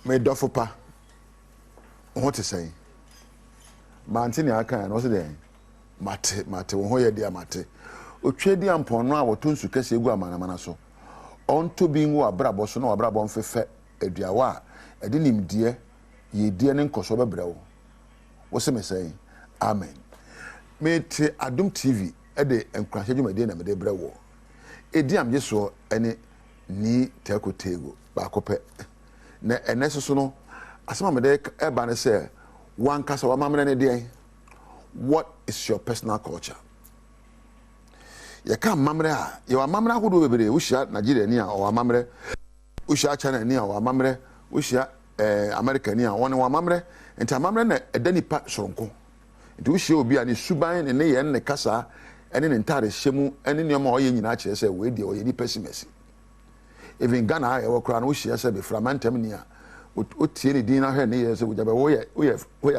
me dofopa what is saying mantini aka no se dey mate wo ho ye dia mate otwe dia mpon no a wotonsu kase egu amana so onto bi nwo abrabo so na abrabo mfefe aduawa a ede nimdie ye die ne nkoso bebrɛwo wo se me saying amen me te Adom TV ede Nkuranhyɛ dwumadi na me de brɛwo edi am yeso ene ni tekotego ba kopɛ na enese so no asema me de eba ne se wan kasa wa mamre ne de what is your personal culture ye kan mamre a ye wa mamre akodo bebere wo hia Nigeria ni a o wa mamre wo hia China ni a o wa mamre wo hia America ni a won wa mamre enta mamre na edani pa soronko nti wo hia obi a ne suban ne ye ne kasa ene ne ntare hyemu ene ne ma o ye nyina kire se we de o ye ni pessimist even Ghana e wo kra na wo hia se be framantem ni a o tie ni din na hwe ne ye se wo jabe wo ye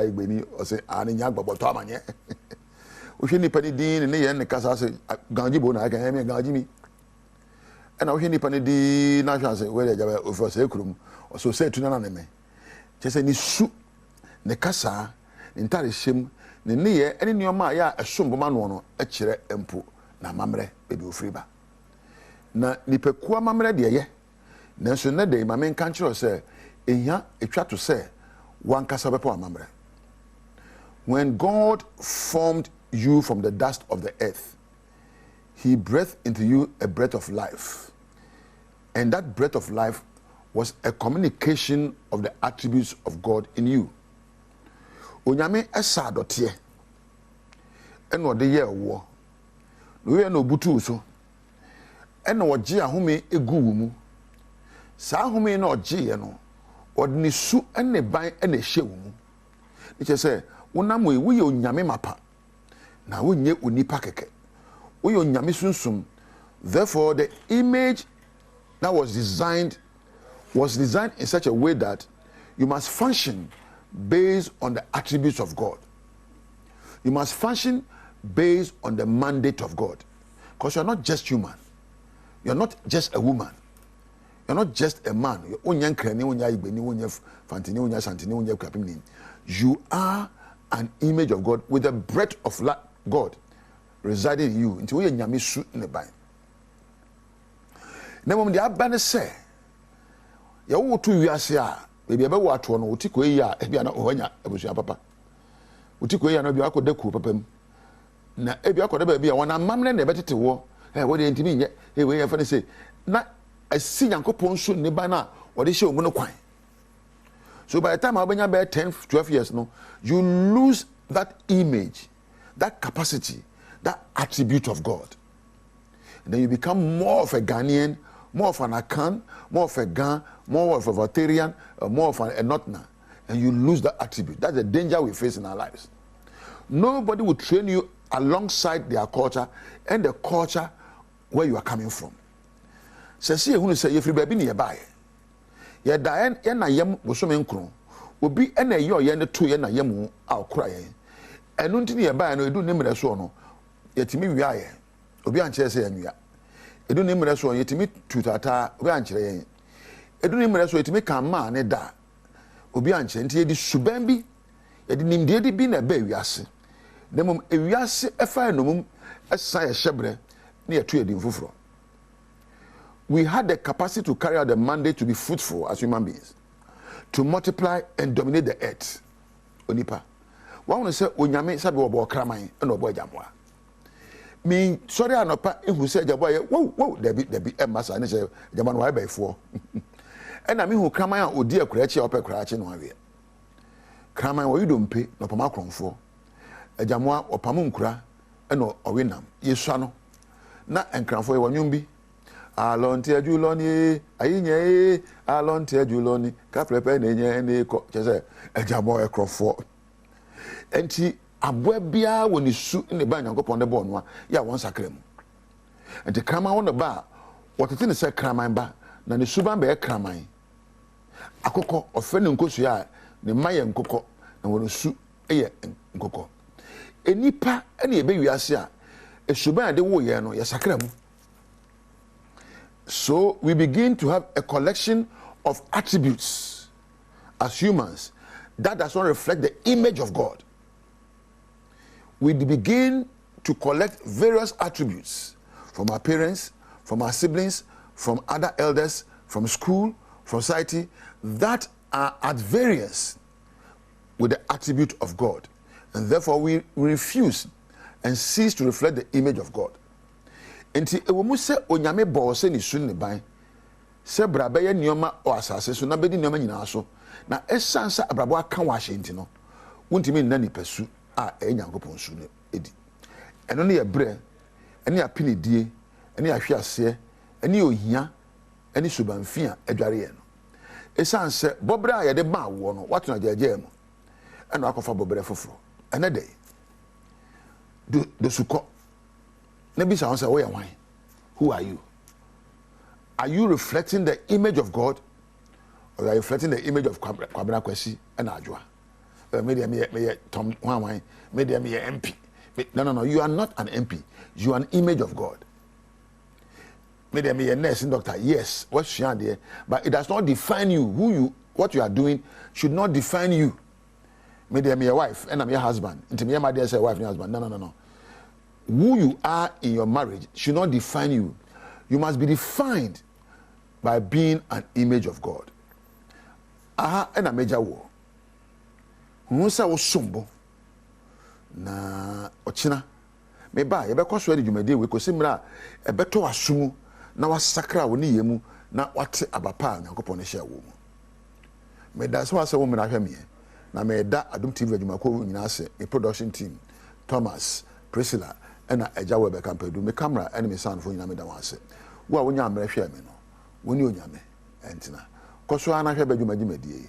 igbeni o se ani nya gbogbo to amanye o hwe ni pani din ne ye ne kasa se ganji bo na aka me ganji mi ena o hwe ni pani din na hwe se we de jabe o fo se ekrum o so se tuna na ne me che se ni su ne kasa ntare hyem ne ye ene ne oma ya esombo ma no e kire empo na mamre bebi ofriba na nipeku amamre de ye nanso ne de ma men kan kire se ehia etwa to say one kasa bepo amamre. When God formed you from the dust of the earth, he breathed into you a breath of life, and that breath of life was a communication of the attributes of God in you. Onyame esa dotie eno de ye wo no ye no butu so eno oje ahome egu wo mu sa ahome na oje ye no odni su ene ban ene hye wo mu niche se wonam wo ye onyame mapa na wonye onipa keke wo ye onyame sunsum. Therefore the image that was designed in such a way that you must function based on the attributes of God. You must function based on the mandate of God, because you're not just human, you're not just a woman, you're not just a man. You are an image of God with the breath of God residing in you. Until you nyame su in the bind. Na mom de abane say, ya wo to wiase a bebi ebe wo ato no utiko yi a ebia na ohanya ebusua papa. Utiko yi na bi akoda ku papa mu. Na ebi akoda ba bi a wona mamne na ebetete wo. Wo de ntimi nye. We ye fa ne say na asi Yankopon so ne ba na wo de hye omu no kwan. So by the time abenya be 10 12 years no, you lose that image, that capacity, that attribute of God. And then you become more of a Ghanaian, more of an Akan, more of a Gan, more of a Voltarian, more of a Notna, and you lose that attribute. That's the danger we face in our lives. Nobody will train you alongside their culture and the culture where you are coming from. So see, who say if you be nearby, ye da ye na yem bosome nkron, obi na ye ye ne to ye na yem akora ye. Enu nti ne ba no edu ne mre so no, yetimi wia ye. Obi anche se yanwia. Edu ne mre so yetimi tutata, obi anche ye. Edu ne mre so yetimi kan ma ne da. Obi anche nti ye di suban bi, ye di nimde di bi na ba wiase. Na mom ewiase efa no mum esa ye hyebre na ye to ye di mfufuro. We had the capacity to carry out the mandate to be fruitful as human beings, to multiply and dominate the earth. Onipa. One will say, Onyame sabi obo kraman and obo jamwa. Me sorry anopa who said Jaboy, whoa, there be a massa and say Jaman why by 4. And I mean who kraman or dear cratchy or cratching one way. Kraman or you don't pay no pamakron for a jamwa or pamunkra and or winam. Yes, sano. Not and cram for one yumbi. Alonte Juloni, Aye, Alonte Juloni, Caprepe, and ko chese ejamo ekrofo. Enti abwebia woni su ne ba Nyankopon de bo no ya won sakrem. Enti krama won ba, what it say kraman ba, na ne suban be kraman. Akoko ofe ne nkosu ya ne maye nkoko na won su eye nkoko. Enipa ene ebe wiase a esuban de wo ye no ya sakrem. So we begin to have a collection of attributes as humans, that does not reflect the image of God. We begin to collect various attributes from our parents, from our siblings, from other elders, from school, from society, that are at variance with the attribute of God. And therefore we refuse and cease to reflect the image of God. Enti ewomu se onyame bo se ni sun ne ban se brabe ye nioma o asase so na bedi nioma nyina so na esansa abrabo aka wa hyenti no wontimi nna ni pasu a enyankopon su ne edi eno ne ye bre ene apinidie ene ahwease ene ohia ene subanfia adware ye no esanse bobre a ye de ba wo no wato na jeje mu eno akofa bobre foforo ene dey do suko na bisa won say wo ye wan. Who are you? Are you reflecting the image of God, or are you reflecting the image of Kwabena Kwesi and Adwa? Maybe me Tom Wan, maybe me MP. No, you are not an MP. You are an image of God. Maybe me a nursing doctor. Yes, what's she there? But it does not define you. What you are doing should not define you. Maybe me a wife and I'm your husband. Into me, my dear, say wife and husband. No. Who you are in your marriage should not define you. You must be defined by being an image of God. Aha, and a major war. Who's our sombo? Na ochina. Me ba, ye be kwaso edi jumede we ko simra e beto asumu na wasakra woni yemu na wate abapa Nyankopon hia wo mu. Me da so ase wo me na hwe me. Na me da Adom TV adwumako nyina ase a production team Thomas, Priscilla and Eja Webe Campedu, me camera and me sound for Yamida once. Well, when you are me no, when you are me, Antina. Kosuana Hebedumadi.